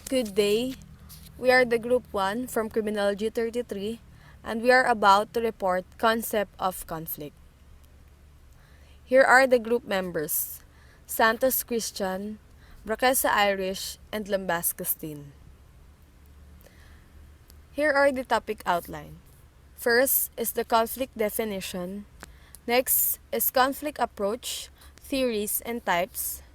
Good day. We are the Group 1 from cr33 and we are about to report concept of conflict. Here are the group members: Santos Christian, Braquesa Irish, and Lambas Castin. Here are the topic outline. First is the conflict definition. Next is conflict approach, theories, and types.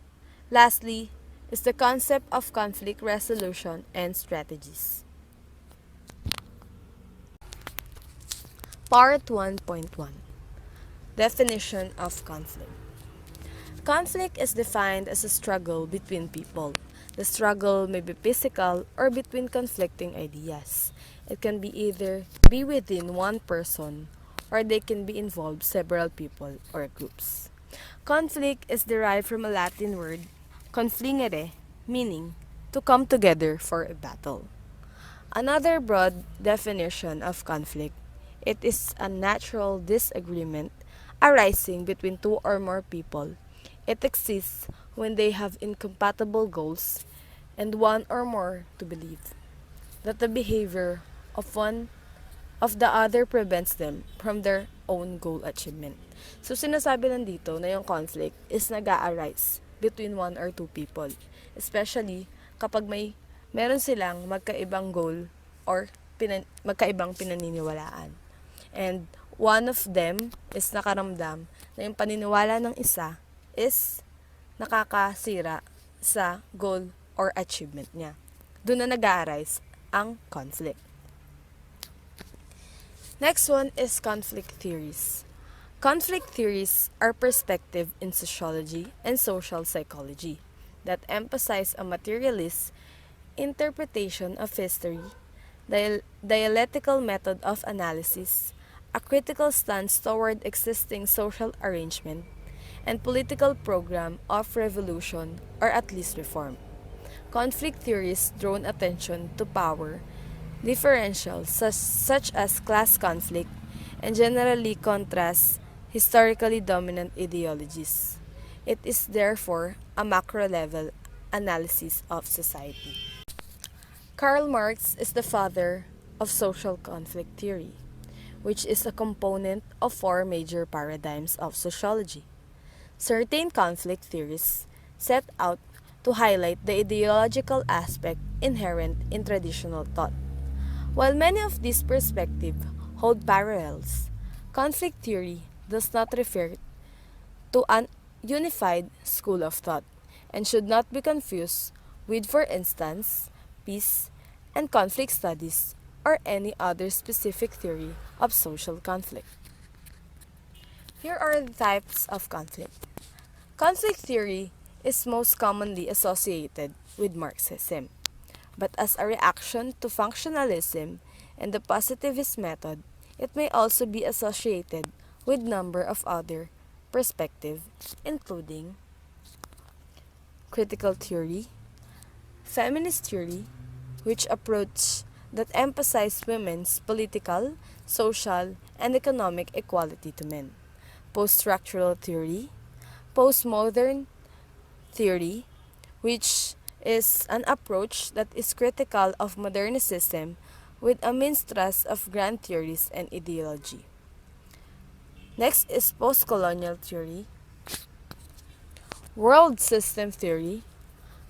Lastly is the concept of conflict resolution and strategies. Part 1.1 Definition of conflict. Conflict is defined as a struggle between people. The struggle may be physical or between conflicting ideas. It can be either be within one person or they can be involved several people or groups. Conflict is derived from a Latin word, conflingere, meaning to come together for a battle. Another broad definition of conflict, it is a natural disagreement arising between two or more people. It exists when they have incompatible goals and one or more to believe that the behavior of one of the other prevents them from their own goal achievement. So sinasabi lang dito na yung conflict is nag-a-arise between one or two people. Especially kapag meron silang magkaibang goal or magkaibang pinaniniwalaan. And one of them is nakaramdam na yung paniniwala ng isa is nakakasira sa goal or achievement niya. Doon na nag-a-arise ang conflict. Next one is conflict theories. Conflict theories are perspectives in sociology and social psychology that emphasize a materialist interpretation of history, dialectical method of analysis, a critical stance toward existing social arrangement, and political program of revolution or at least reform. Conflict theories draw attention to power differentials such as class conflict and generally contrast historically dominant ideologies. It is therefore a macro-level analysis of society. Karl Marx is the father of social conflict theory, which is a component of four major paradigms of sociology. Certain conflict theories set out to highlight the ideological aspect inherent in traditional thought. While many of these perspectives hold parallels, conflict theory does not refer to an unified school of thought and should not be confused with, for instance, peace and conflict studies or any other specific theory of social conflict. Here are the types of conflict. Conflict theory is most commonly associated with Marxism, but as a reaction to functionalism and the positivist method, it may also be associated with number of other perspectives, including critical theory, feminist theory, which approach that emphasize women's political, social, and economic equality to men, post-structural theory, postmodern theory, which is an approach that is critical of modernicism with a mistrust of grand theories and ideology. Next is post-colonial theory, world system theory,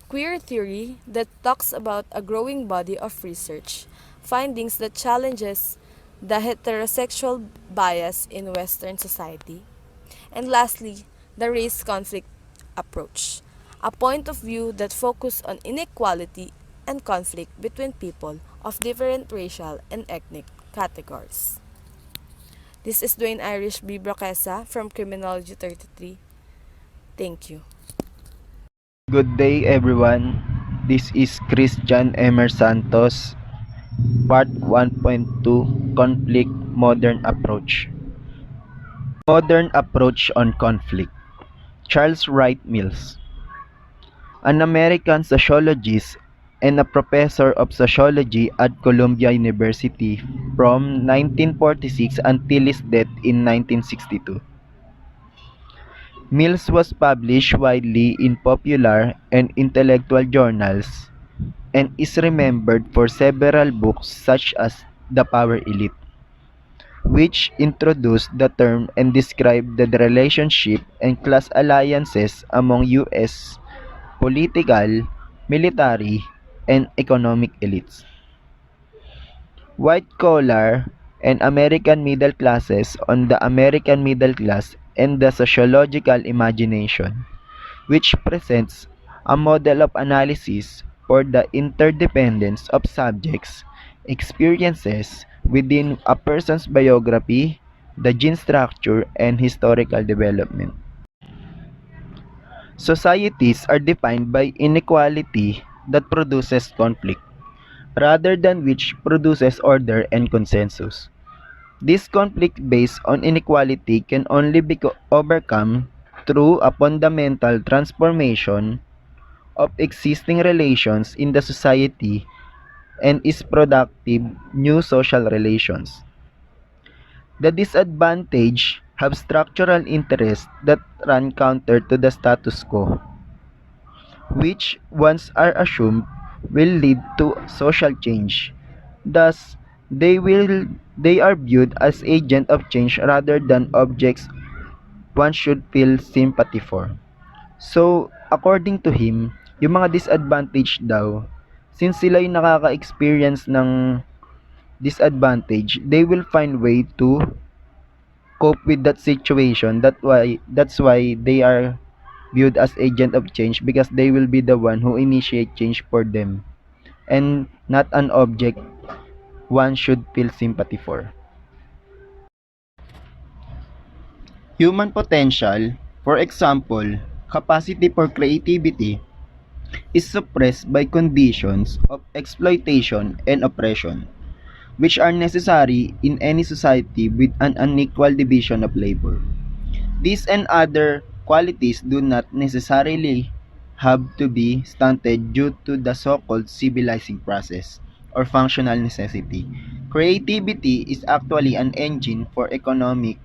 queer theory that talks about a growing body of research, findings that challenges the heterosexual bias in Western society, and lastly, the race conflict approach, a point of view that focuses on inequality and conflict between people of different racial and ethnic categories. This is Dwayne Irish B. Braquesa from Criminology 33. Thank you. Good day everyone. This is Christian Emer Santos, Part 1.2 Conflict Modern Approach. Modern Approach on Conflict. Charles Wright Mills, an American sociologist and a professor of sociology at Columbia University from 1946 until his death in 1962. Mills was published widely in popular and intellectual journals, and is remembered for several books such as The Power Elite, which introduced the term and described the relationship and class alliances among U.S. political, military, and economic elites. White-collar and American middle classes on the American middle class and the sociological imagination, which presents a model of analysis for the interdependence of subjects' experiences within a person's biography, the gene structure, and historical development. Societies are defined by inequality that produces conflict, rather than which produces order and consensus. This conflict based on inequality can only be overcome through a fundamental transformation of existing relations in the society and its productive new social relations. The disadvantaged have structural interests that run counter to the status quo, which once are assumed will lead to social change. Thus, they are viewed as agents of change rather than objects one should feel sympathy for. So, according to him, yung mga disadvantage daw, since sila yung nakaka-experience ng disadvantage, they will find way to cope with that situation. That's why they are viewed as agent of change because they will be the one who initiate change for them and not an object one should feel sympathy for. Human potential, for example, capacity for creativity, is suppressed by conditions of exploitation and oppression, which are necessary in any society with an unequal division of labor. These and other qualities do not necessarily have to be stunted due to the so-called civilizing process or functional necessity. Creativity is actually an engine for economic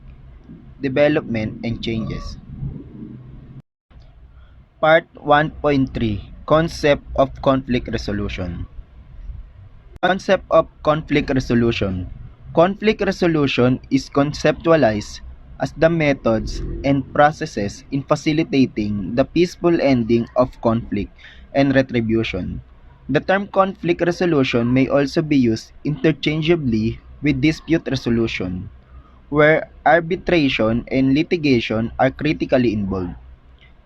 development and changes. Part 1.3 Concept of Conflict Resolution. Concept of conflict resolution. Conflict resolution is conceptualized as the methods and processes in facilitating the peaceful ending of conflict and retribution. The term conflict resolution may also be used interchangeably with dispute resolution, where arbitration and litigation are critically involved.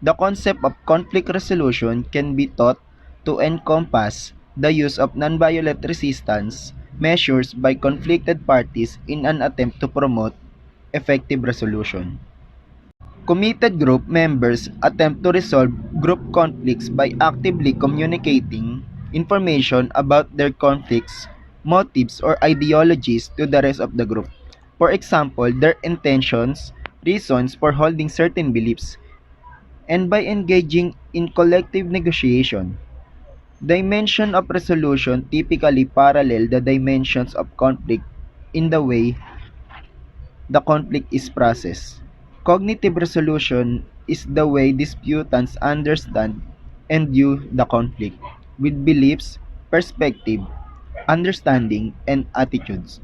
The concept of conflict resolution can be taught to encompass the use of nonviolent resistance measures by conflicted parties in an attempt to promote effective resolution. Committed group members attempt to resolve group conflicts by actively communicating information about their conflicts, motives, or ideologies to the rest of the group. For example, their intentions, reasons for holding certain beliefs, and by engaging in collective negotiation. Dimension of resolution typically parallel the dimensions of conflict in the way the conflict is processed. Cognitive resolution is the way disputants understand and view the conflict with beliefs, perspective, understanding, and attitudes.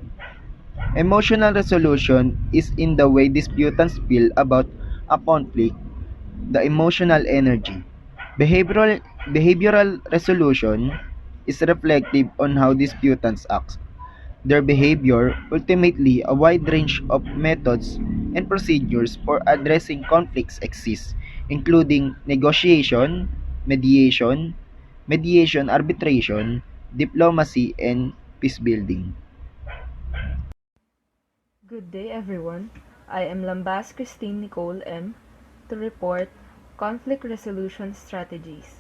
Emotional resolution is in the way disputants feel about a conflict, the emotional energy. Behavioral resolution is reflective on how disputants act. Their behavior, ultimately a wide range of methods and procedures for addressing conflicts exist, including negotiation, mediation, arbitration, diplomacy, and peace building. Good day, everyone. I am Lambas Christine Nicole M. to report conflict resolution strategies.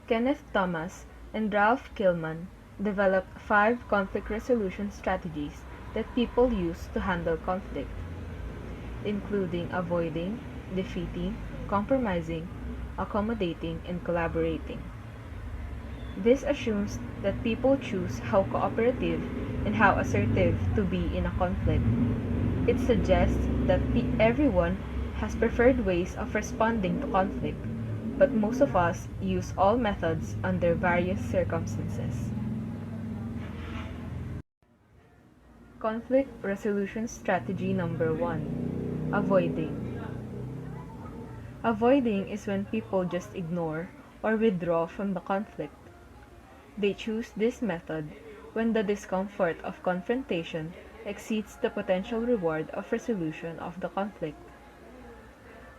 Kenneth Thomas and Ralph Killman developed 5 conflict resolution strategies that people use to handle conflict, including avoiding, defeating, compromising, accommodating, and collaborating. This assumes that people choose how cooperative and how assertive to be in a conflict. It suggests that everyone has preferred ways of responding to conflict, but most of us use all methods under various circumstances. Conflict resolution strategy number 1. Avoiding. Avoiding is when people just ignore or withdraw from the conflict. They choose this method when the discomfort of confrontation exceeds the potential reward of resolution of the conflict.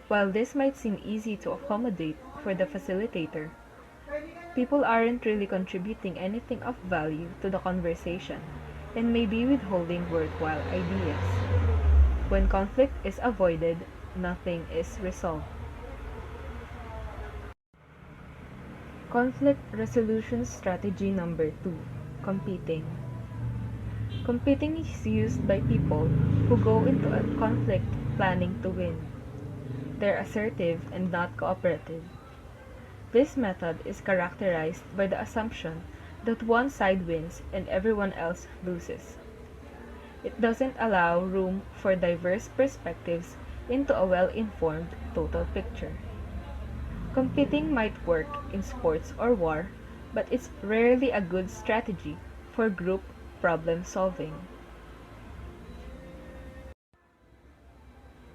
While this might seem easy to accommodate for the facilitator, people aren't really contributing anything of value to the conversation and may be withholding worthwhile ideas. When conflict is avoided, nothing is resolved. Conflict resolution strategy number 2. Competing. Competing is used by people who go into a conflict planning to win. They're assertive and not cooperative. This method is characterized by the assumption that one side wins and everyone else loses. It doesn't allow room for diverse perspectives into a well-informed total picture. Competing might work in sports or war, but it's rarely a good strategy for group problem solving.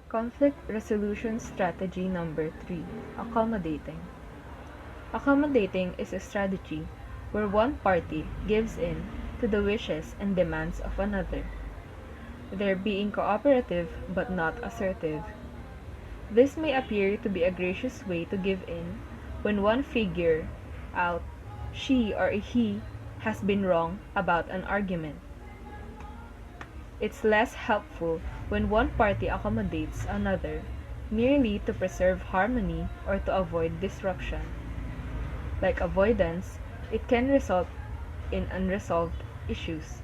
Conflict resolution strategy number 3. Accommodating. Accommodating is a strategy where one party gives in to the wishes and demands of another. They're being cooperative but not assertive. This may appear to be a gracious way to give in when one figure out she or he has been wrong about an argument. It's less helpful when one party accommodates another merely to preserve harmony or to avoid disruption. Like avoidance, it can result in unresolved issues.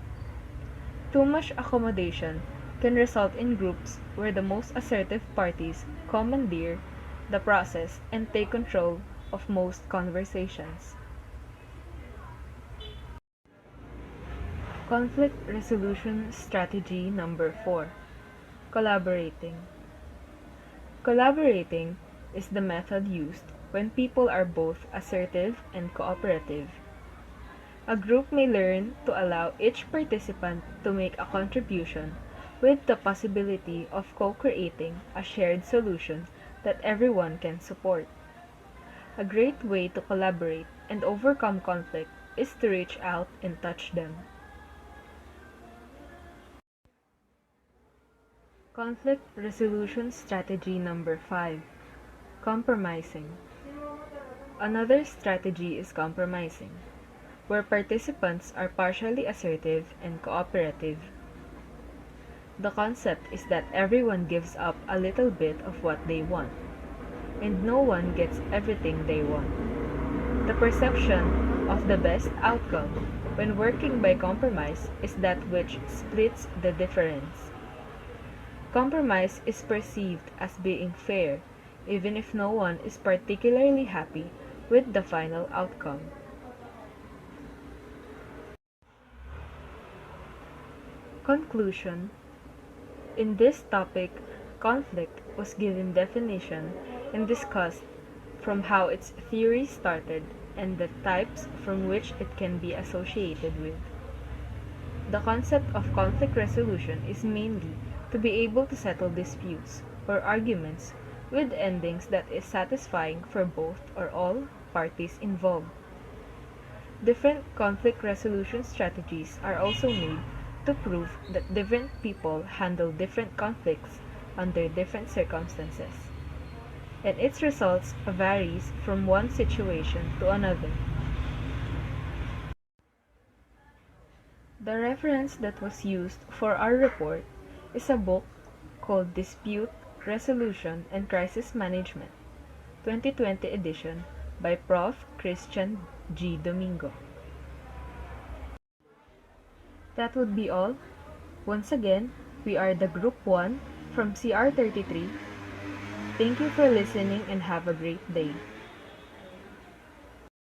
Too much accommodation can result in groups where the most assertive parties commandeer the process and take control of most conversations. Conflict resolution strategy number 4. Collaborating. Collaborating is the method used when people are both assertive and cooperative. A group may learn to allow each participant to make a contribution with the possibility of co-creating a shared solution that everyone can support. A great way to collaborate and overcome conflict is to reach out and touch them. Conflict resolution strategy number 5. Compromising. Another strategy is compromising, where participants are partially assertive and cooperative. The concept is that everyone gives up a little bit of what they want, and no one gets everything they want. The perception of the best outcome when working by compromise is that which splits the difference. Compromise is perceived as being fair, even if no one is particularly happy with the final outcome. Conclusion. In this topic, conflict was given definition and discussed from how its theory started and the types from which it can be associated with. The concept of conflict resolution is mainly to be able to settle disputes or arguments with endings that is satisfying for both or all parties involved. Different conflict resolution strategies are also made to prove that different people handle different conflicts under different circumstances, and its results varies from one situation to another. The reference that was used for our report is a book called Dispute Resolution and Crisis Management, 2020 edition by Prof. Christian G. Domingo. That would be all. Once again, we are the Group 1 from cr33. Thank you for listening and have a great day.